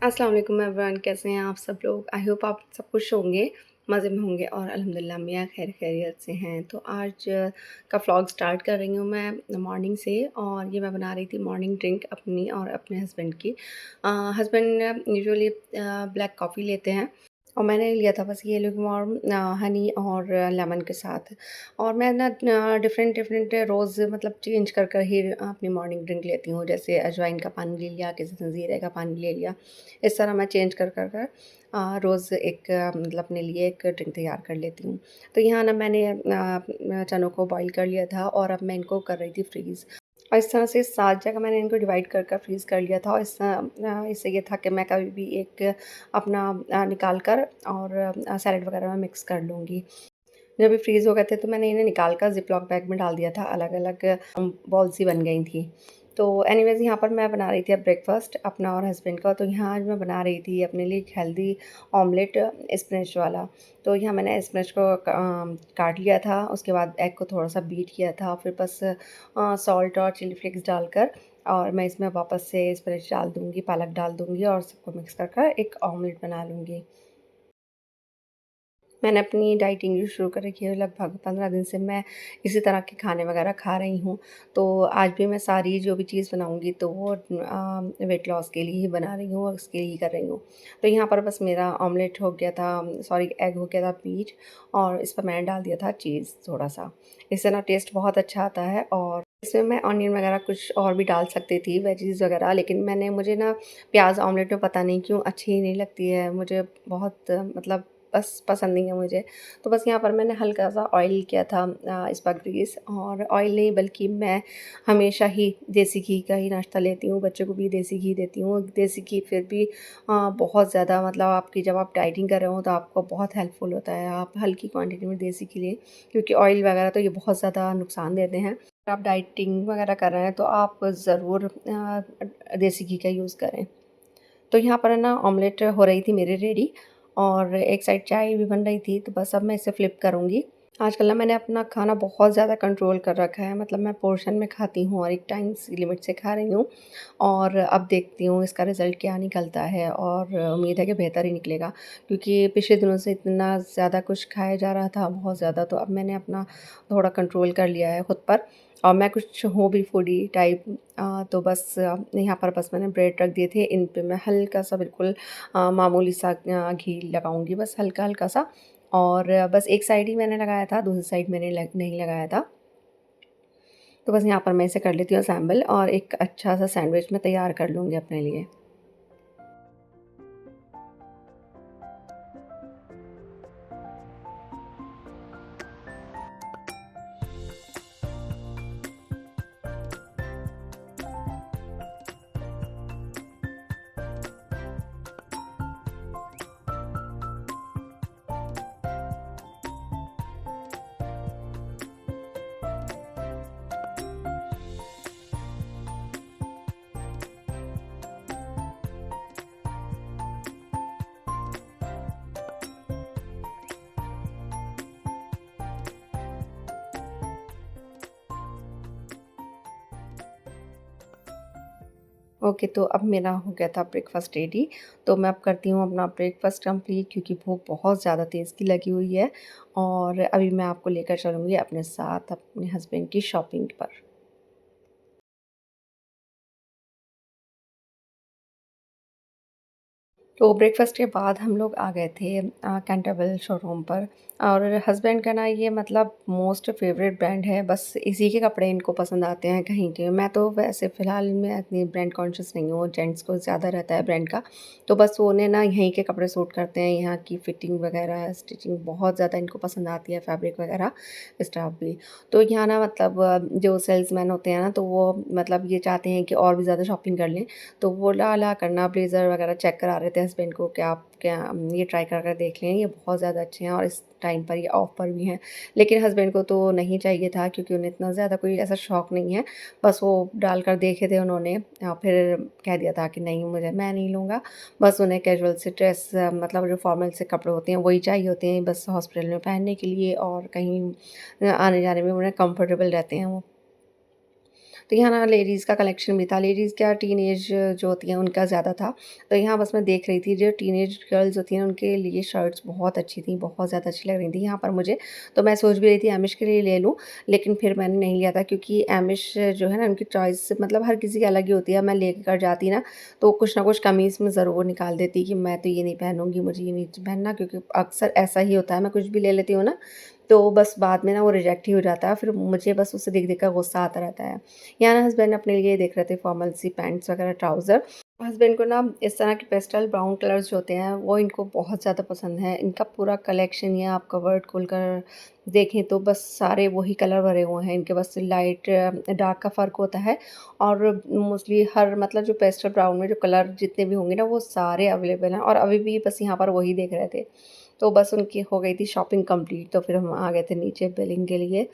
अस्सलाम वालेकुम एवरीवन, कैसे हैं आप सब लोग? आई होप आप सब खुश होंगे, मज़े में होंगे और अल्हम्दुलिल्लाह मैं खैरियत से हैं। तो आज का व्लॉग स्टार्ट कर रही हूँ मैं मॉर्निंग से और ये मैं बना रही थी मॉर्निंग ड्रिंक अपनी और अपने हस्बैंड की। हस्बैंड यूजुअली ब्लैक कॉफ़ी लेते हैं और मैंने लिया था बस ये लुकवार्म हनी और लेमन के साथ। और मैं ना डिफ़रेंट डिफ़रेंट रोज़ मतलब चेंज कर कर ही अपनी मॉर्निंग ड्रिंक लेती हूँ। जैसे अजवाइन का पानी ले लिया, किसी दिन ज़ीरे का पानी ले लिया। इस तरह मैं चेंज कर रोज़ एक मतलब अपने लिए एक ड्रिंक तैयार कर लेती हूँ। तो यहाँ ना मैंने चनों को बॉयल कर लिया था और अब मैं इनको कर रही थी फ्रीज़। और इस तरह से 7 जगह मैंने इनको डिवाइड कर कर फ्रीज़ कर लिया था और इससे ये था कि मैं कभी भी एक अपना निकाल कर और सैलेड वगैरह में मिक्स कर लूँगी। जब ये फ्रीज़ हो गए थे तो मैंने इन्हें निकाल कर ज़िप-लॉक बैग में डाल दिया था, अलग-अलग बॉल्स सी बन गई थी। तो एनीवेज़ यहाँ पर मैं बना रही थी अब ब्रेकफ़ास्ट अपना और हस्बैंड का। तो यहाँ आज मैं बना रही थी अपने लिए एक हेल्दी ऑमलेट स्पिनच वाला। तो यहाँ मैंने स्पिनच को काट लिया था, उसके बाद एग को थोड़ा-सा बीट किया था, फिर बस सॉल्ट और चिली फ्लेक्स डालकर और मैं इसमें वापस से स्पिनच डाल दूँगी, पालक डाल दूँगी और सबको मिक्स कर कर एक ऑमलेट बना लूँगी। मैंने अपनी डाइटिंग जो शुरू कर रखी है लगभग 15 दिन से मैं इसी तरह के खाने वगैरह खा रही हूँ। तो आज भी मैं सारी जो भी चीज़ बनाऊँगी तो वो वेट लॉस के लिए ही बना रही हूँ और उसके लिए ही कर रही हूँ। तो यहाँ पर बस मेरा ऑमलेट हो गया था, सॉरी एग हो गया था बीट और इस पर मैंने डाल दिया था चीज़ थोड़ा-सा। इससे ना टेस्ट बहुत अच्छा आता है और इसमें मैं ऑनियन वगैरह कुछ और भी डाल सकती थी, वेजीज़ वगैरह, लेकिन मुझे ना प्याज़ ऑमलेट में पता नहीं क्यों अच्छी नहीं लगती है। मुझे बहुत मतलब बस पसंद नहीं है मुझे। तो बस यहाँ पर मैंने हल्का-सा ऑयल किया था इस पर ग्रीस, और ऑयल नहीं बल्कि मैं हमेशा ही देसी घी का ही नाश्ता लेती हूँ, बच्चों को भी देसी घी देती हूँ। देसी घी फिर भी बहुत ज़्यादा मतलब आपकी जब आप डाइटिंग कर रहे हो तो आपको बहुत हेल्पफुल होता है। आप हल्की क्वांटिटी में देसी घी लें, क्योंकि ऑयल वगैरह तो ये बहुत ज़्यादा नुकसान देते हैं। अगर आप डाइटिंग वगैरह कर रहे हैं तो आप ज़रूर देसी घी का यूज़ करें। तो यहाँ पर है ना ऑमलेट हो रही थी मेरी रेडी और एक साइड चाय भी बन रही थी, तो बस अब मैं इसे फ्लिप करूँगी। आजकल ना मैंने अपना खाना बहुत ज़्यादा कंट्रोल कर रखा है, मतलब मैं पोर्शन में खाती हूँ और एक टाइम लिमिट से खा रही हूँ और अब देखती हूँ इसका रिज़ल्ट क्या निकलता है और उम्मीद है कि बेहतर ही निकलेगा, क्योंकि पिछले दिनों से इतना ज़्यादा कुछ खाया जा रहा था, बहुत ज़्यादा। तो अब मैंने अपना थोड़ा कंट्रोल कर लिया है खुद पर और मैं कुछ हूँ भी फूडी टाइप। तो बस यहाँ पर बस मैंने ब्रेड रख दिए थे, इन पे मैं हल्का-सा बिल्कुल मामूली सा घी लगाऊँगी, बस हल्का-हल्का सा। और बस एक साइड ही मैंने लगाया था, दूसरी साइड मैंने नहीं लगाया था। तो बस यहाँ पर मैं इसे कर लेती हूँ असेंबल और एक अच्छा-सा सैंडविच मैं तैयार कर लूँगी अपने लिए। ओके, तो अब मेरा हो गया था ब्रेकफ़ास्ट रेडी। तो मैं अब करती हूँ अपना ब्रेकफ़ास्ट कंप्लीट, क्योंकि भूख बहुत ज़्यादा तेज़ की लगी हुई है और अभी मैं आपको लेकर चलूँगी अपने साथ अपने हस्बैंड की शॉपिंग पर। तो ब्रेकफ़ास्ट के बाद हम लोग आ गए थे कैंटरबिल शोरूम पर। और हस्बैंड का ना ये मतलब मोस्ट फ़ेवरेट ब्रांड है, बस इसी के कपड़े इनको पसंद आते हैं कहीं के। मैं तो वैसे फ़िलहाल मैं इतनी ब्रांड कॉन्शियस नहीं हूँ, जेंट्स को ज़्यादा रहता है ब्रांड का। तो बस वो उन्हें ना यहीं के कपड़े सूट करते हैं, यहाँ की फ़िटिंग वगैरह, स्टिचिंग बहुत ज़्यादा इनको पसंद आती है, फैब्रिक वगैरह, स्टफ़ भी। तो यहाँ ना मतलब जो सेल्समैन होते हैं ना, तो वो मतलब ये चाहते हैं कि और भी ज़्यादा शॉपिंग कर लें। तो वो ला करना ब्लेज़र वगैरह चेक करा रहे थे हस्बैंड को कि आप क्या ये ट्राई कर कर देख लें, ये बहुत ज़्यादा अच्छे हैं और इस टाइम पर ये ऑफ पर भी हैं। लेकिन हस्बैंड को तो नहीं चाहिए था, क्योंकि उन्हें इतना ज़्यादा कोई ऐसा शौक नहीं है। बस वो डाल कर देखे थे उन्होंने, फिर कह दिया था कि नहीं, मैं नहीं लूँगा। बस उन्हें कैजुअल से ड्रेस मतलब जो फॉर्मल से कपड़े होते हैं वही चाहिए होते हैं, बस हॉस्पिटल में पहनने के लिए और कहीं आने-जाने में उन्हें कंफर्टेबल रहते हैं वो। तो यहाँ ना लेडीज़ का कलेक्शन भी था, लेडीज़ क्या टीनेज जो होती हैं उनका ज़्यादा था। तो यहाँ बस मैं देख रही थी जो टीनेज गर्ल्स होती हैं उनके लिए शर्ट्स बहुत अच्छी थी, बहुत ज़्यादा अच्छी लग रही थी यहाँ पर मुझे। तो मैं सोच भी रही थी एमिश के लिए ले लूँ, लेकिन फिर मैंने नहीं लिया था क्योंकि एमिश जो है ना उनकी चॉइस मतलब हर किसी की अलग ही होती है। मैं लेकर जाती ना तो कुछ ना कुछ कमी इसमें ज़रूर निकाल देती कि मैं तो ये नहीं पहनूँगी, मुझे ये नहीं पहनना, क्योंकि अक्सर ऐसा ही होता है, मैं कुछ भी ले लेती हूँ ना तो बस बाद में ना वो रिजेक्ट ही हो जाता है, फिर मुझे बस उसे देख-देख कर गुस्सा आता रहता है। यहाँ ना हस्बैंड अपने लिए देख रहे थे फॉर्मल सी पैंट्स वगैरह, ट्राउज़र। हस्बैंड को ना इस तरह के पेस्टल ब्राउन कलर्स जो होते हैं वो इनको बहुत ज़्यादा पसंद है। इनका पूरा कलेक्शन या आप कवर्ड खोलकर देखें तो बस सारे वही कलर भरे हुए हैं। इनके बस लाइट डार्क का फ़र्क होता है और मोस्टली हर मतलब जो पेस्टल ब्राउन में जो कलर जितने भी होंगे ना वो सारे अवेलेबल हैं और अभी भी बस यहाँ पर वही देख रहे थे। तो बस उनकी हो गई थी शॉपिंग कंप्लीट, तो फिर हम आ गए थे नीचे बिलिंग के लिए।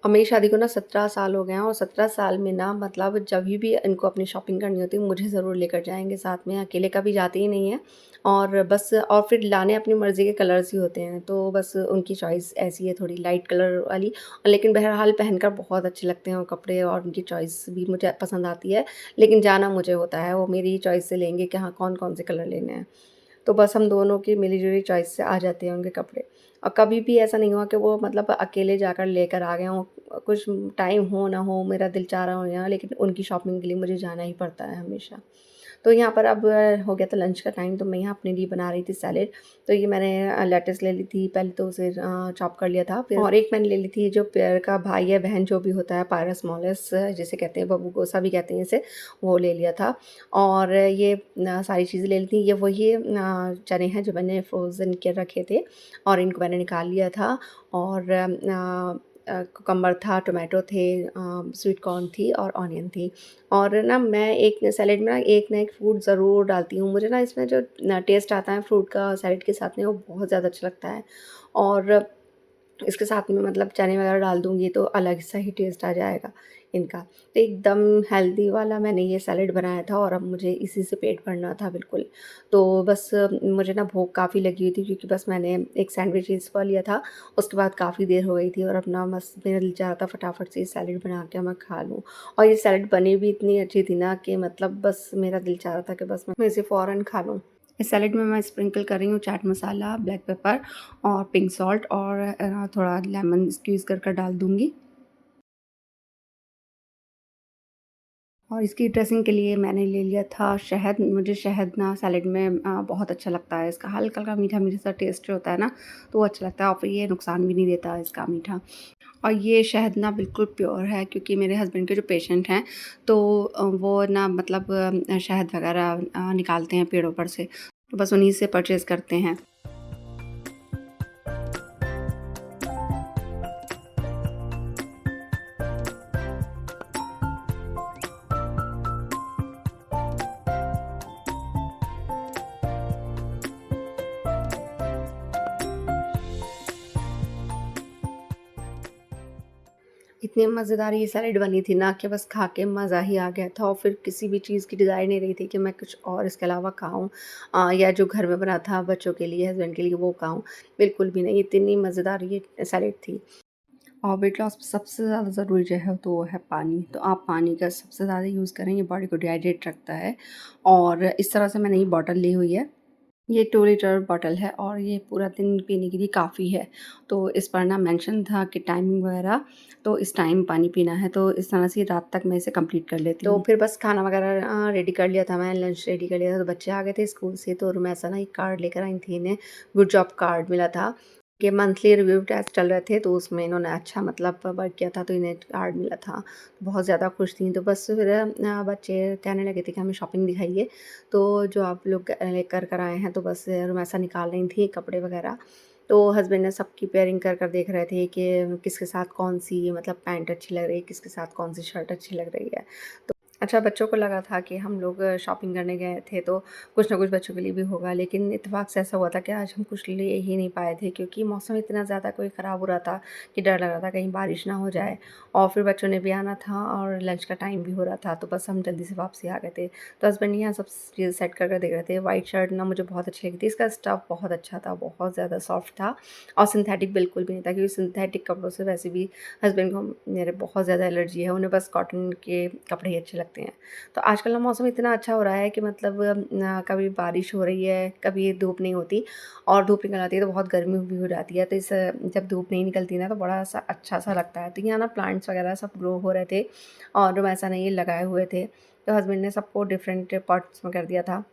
और मेरी शादी को ना 17 साल हो गए हैं और 17 साल में ना मतलब जभी भी इनको अपनी शॉपिंग करनी होती है मुझे ज़रूर लेकर जाएँगे साथ में, अकेले कभी जाते ही नहीं हैं। और बस और फिर लाने अपनी मर्ज़ी के कलर्स ही होते हैं, तो बस उनकी चॉइस ऐसी है थोड़ी लाइट कलर वाली, लेकिन बहरहाल पहनकर बहुत अच्छे लगते हैं वो कपड़े और उनकी चॉइस भी मुझे पसंद आती है। लेकिन जाना मुझे होता है, वो मेरी चॉइस से लेंगे कि हाँ कौन-कौन से कलर लेने हैं। तो बस हम दोनों की मिली-जुली चॉइस से आ जाते हैं उनके कपड़े। और कभी भी ऐसा नहीं हुआ कि वो मतलब अकेले जाकर लेकर आ गए हों, कुछ टाइम हो ना हो, मेरा दिल चाह रहा हो या लेकिन उनकी शॉपिंग के लिए मुझे जाना ही पड़ता है हमेशा। तो यहाँ पर अब हो गया था लंच का टाइम, तो मैं यहाँ अपने लिए बना रही थी सैलेड। तो ये मैंने लेट्स ले ली थी, पहले तो उसे चॉप कर लिया था, फिर और एक मैंने ले ली थी जो पेयर का भाई या बहन जो भी होता है, पायरस मोलस जिसे कहते हैं, बब्बू गोसा भी कहते हैं इसे, वो ले लिया था। और ये सारी चीज़ें ले ली थी। ये वही चने हैं जो मैंने फ्रोज़न के रखे थे और इनको मैंने निकाल लिया था। और कुकम्बर था, टोमेटो थे, स्वीट कॉर्न थी और ऑनियन थी। और ना मैं एक सैलेड में ना एक फ्रूट ज़रूर डालती हूँ। मुझे ना इसमें जो टेस्ट आता है फ्रूट का सैलेड के साथ में वो बहुत ज़्यादा अच्छा लगता है। और इसके साथ में मतलब चने वगैरह डाल दूँगी तो अलग सा ही टेस्ट आ जाएगा इनका। तो एकदम हेल्दी वाला मैंने ये सैलेड बनाया था और अब मुझे इसी से पेट भरना था बिल्कुल। तो बस मुझे ना भूख काफ़ी लगी हुई थी क्योंकि बस मैंने एक सैंडविच इस पर लिया था, उसके बाद काफ़ी देर हो गई थी और अपना बस मेरा दिल चाह रहा था फटाफट से ये सैलेड बना के मैं खा लूँ। और ये सैलेड बनी भी इतनी अच्छी थी ना कि मतलब बस मेरा दिल चाह रहा था कि बस मैं इसे फ़ौरन खा लूँ। इस सैलेड में मैं स्प्रिंकल कर रही हूँ चाट मसाला, ब्लैक पेपर और पिंक सॉल्ट और थोड़ा लेमन स्क्वीज़ कर कर डाल दूँगी। और इसकी ड्रेसिंग के लिए मैंने ले लिया था शहद। मुझे शहद ना सैलेड में बहुत अच्छा लगता है। इसका हल्का-हल्का मीठा-मीठा सा टेस्ट जो होता है ना, तो वो अच्छा लगता है और फिर ये नुकसान भी नहीं देता इसका मीठा। और ये शहद ना बिल्कुल प्योर है क्योंकि मेरे हस्बैंड के जो पेशेंट हैं, तो वो ना मतलब शहद वगैरह निकालते हैं पेड़ों पर से, तो बस उन्हीं से परचेज़ करते हैं। इतनी मज़ेदार ये सैलेड बनी थी ना कि बस खा के मज़ा ही आ गया था और फिर किसी भी चीज़ की डिज़ायर नहीं रही थी कि मैं कुछ और इसके अलावा खाऊँ, या जो घर में बना था बच्चों के लिए, हस्बैंड के लिए वो खाऊँ। बिल्कुल भी नहीं, इतनी मज़ेदार ये सैलेड थी। और वेट लॉस में सबसे ज़्यादा ज़रूरी जो है तो वो है पानी। तो आप पानी का सबसे ज़्यादा यूज़ करें, ये बॉडी को डिहाइड्रेट रखता है। और इस तरह से मैंने ये बॉटल ली हुई है। ये 2 लीटर बॉटल है और ये पूरा दिन पीने के लिए काफ़ी है। तो इस पर ना मेंशन था कि टाइमिंग वगैरह, तो इस टाइम पानी पीना है, तो इस तरह से रात तक मैं इसे कंप्लीट कर लेती हूँ। तो फिर बस खाना वगैरह रेडी कर लिया था, मैंने लंच रेडी कर लिया था, तो बच्चे आ गए थे स्कूल से, तो रुमैसा ना एक कार्ड लेकर आई थी, इन्हें गुड जॉब कार्ड मिला था कि मंथली रिव्यू टेस्ट चल रहे थे, तो उसमें इन्होंने अच्छा मतलब वर्क किया था, तो इन्हें कार्ड मिला था। बहुत ज़्यादा खुश थीं, तो बस फिर बच्चे कहने लगे थे कि हमें शॉपिंग दिखाइए। तो जो आप लोग लेकर कर आए हैं, तो बस रुमैसा निकाल रही थी कपड़े वगैरह। तो हस्बैंड ने सबकी पेयरिंग कर कर देख रहे थे कि किसके साथ कौन-सी मतलब पैंट अच्छी लग रही है, किसके साथ कौन-सी शर्ट अच्छी लग रही है। अच्छा, बच्चों को लगा था कि हम लोग शॉपिंग करने गए थे तो कुछ ना कुछ बच्चों के लिए भी होगा, लेकिन इत्तेफ़ाक से ऐसा हुआ था कि आज हम कुछ ले ही नहीं पाए थे क्योंकि मौसम इतना ज़्यादा कोई ख़राब हो रहा था कि डर लग रहा था कहीं बारिश ना हो जाए। और फिर बच्चों ने भी आना था और लंच का टाइम भी हो रहा था, तो बस हम जल्दी से वापसी आ गए थे। तो हस्बैंड यहाँ सब चीज़ें सेट कर देख रहे थे। व्हाइट शर्ट ना मुझे बहुत अच्छी लगी थी, इसका स्टफ़ बहुत अच्छा था, बहुत ज़्यादा सॉफ्ट था और सिंथेटिक बिल्कुल भी नहीं था, क्योंकि सिंथेटिक कपड़ों से वैसे भी हस्बैंड को मेरे बहुत ज़्यादा एलर्जी है, उन्हें बस कॉटन के कपड़े ही अच्छे लगते हैं। तो आजकल ना मौसम इतना अच्छा हो रहा है कि मतलब कभी बारिश हो रही है, कभी धूप नहीं होती और धूप निकल आती है तो बहुत गर्मी भी हो जाती है। तो इस जब धूप नहीं निकलती ना तो बड़ा सा अच्छा सा लगता है। तो यहाँ ना प्लांट्स वगैरह सब ग्रो हो रहे थे और वैसा नहीं लगाए हुए थे। तो हस्बैंड ने सबको डिफरेंट पॉट्स में कर दिया था।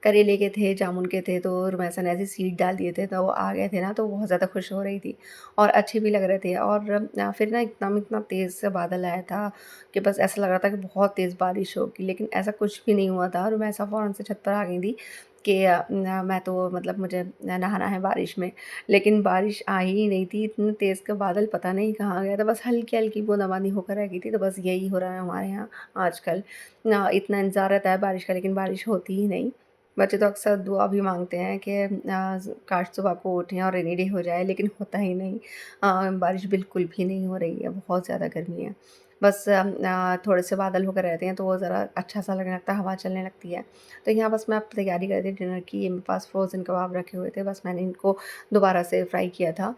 करेले के थे, जामुन के थे, तो रुमैसा ने ऐसे सीड डाल दिए थे, तो वो आ गए थे ना, तो बहुत ज़्यादा खुश हो रही थी और अच्छे भी लग रहे थे। और फिर ना एकदम इतना तेज़ से बादल आया था कि बस ऐसा लग रहा था कि बहुत तेज़ बारिश होगी, लेकिन ऐसा कुछ भी नहीं हुआ था। रुमैसा फ़ौरन से छत पर आ गई थी कि मैं तो मतलब मुझे नहाना है बारिश में, लेकिन बारिश आई ही नहीं थी। इतनी तेज़ का बादल पता नहीं कहाँ गया था, बस हल्की-हल्की बूँदाबांदी होकर रह गई थी। तो बस यही हो रहा है हमारे यहाँ आजकल। इतना इंतज़ार रहता है बारिश का, लेकिन बारिश होती ही नहीं। बच्चे तो अक्सर दुआ भी माँगते हैं कि काश सुबह को उठें और रेनी डे हो जाए, लेकिन होता ही नहीं। बारिश बिल्कुल भी नहीं हो रही है, बहुत ज़्यादा गर्मी है। बस थोड़े से बादल होकर रहते हैं तो वो ज़रा अच्छा-सा लगने लगता है, हवा चलने लगती है। तो यहाँ बस मैं अब तैयारी कर रही थी डिनर की। मेरे पास फ्रोज़न कबाब रखे हुए थे, बस मैंने इनको दोबारा से फ्राई किया था।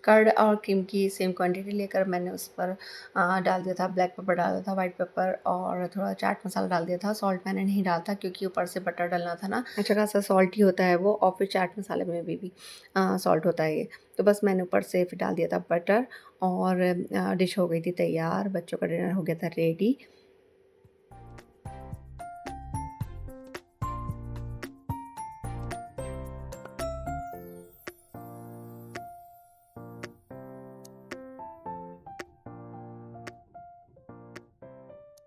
कर्ड और क्रीम की सेम क्वांटिटी लेकर मैंने उस पर डाल दिया था, ब्लैक पेपर डाला था, वाइट पेपर और थोड़ा चाट मसाला डाल दिया था। सॉल्ट मैंने नहीं डाला था क्योंकि ऊपर से बटर डलना था ना, अच्छा खासा सॉल्टी होता है वो, और फिर चाट मसाले में भी सॉल्ट होता है ये। तो बस मैंने ऊपर से फिर डाल दिया था बटर और डिश हो गई थी तैयार, बच्चों का डिनर हो गया था रेडी।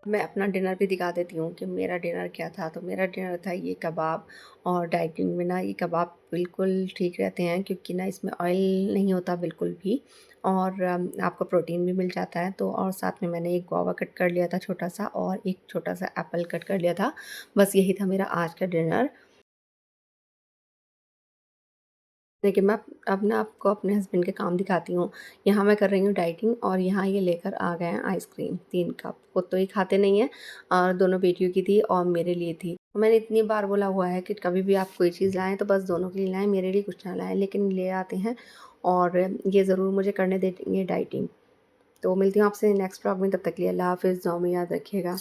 मैं अपना डिनर भी दिखा देती हूँ कि मेरा डिनर क्या था। तो मेरा डिनर था ये कबाब, और डाइटिंग में ना ये कबाब बिल्कुल ठीक रहते हैं क्योंकि ना इसमें ऑयल नहीं होता बिल्कुल भी, और आपको प्रोटीन भी मिल जाता है। तो और साथ में मैंने एक गुआवा कट कर लिया था छोटा-सा, और एक छोटा-सा एप्पल कट कर लिया था। बस यही था मेरा आज का डिनर। देखिए, मैं अब ना आपको अपने हस्बैंड के काम दिखाती हूँ। यहाँ मैं कर रही हूँ डाइटिंग और यहाँ ये लेकर आ गए हैं आइसक्रीम 3 कप। खुद तो ये खाते नहीं हैं, और दोनों बेटियों की थी और मेरे लिए थी। मैंने इतनी बार बोला हुआ है कि कभी भी आप कोई चीज़ लाएँ तो बस दोनों के लिए लाएँ, मेरे लिए कुछ ना लाएँ, लेकिन ले आते हैं और ये ज़रूर मुझे करने देंगे डाइटिंग। तो मिलती हूँ आपसे नेक्स्ट व्लॉग में, तब तक के लिए अल्लाह हाफ़िज़, दुआ में याद रखिएगा।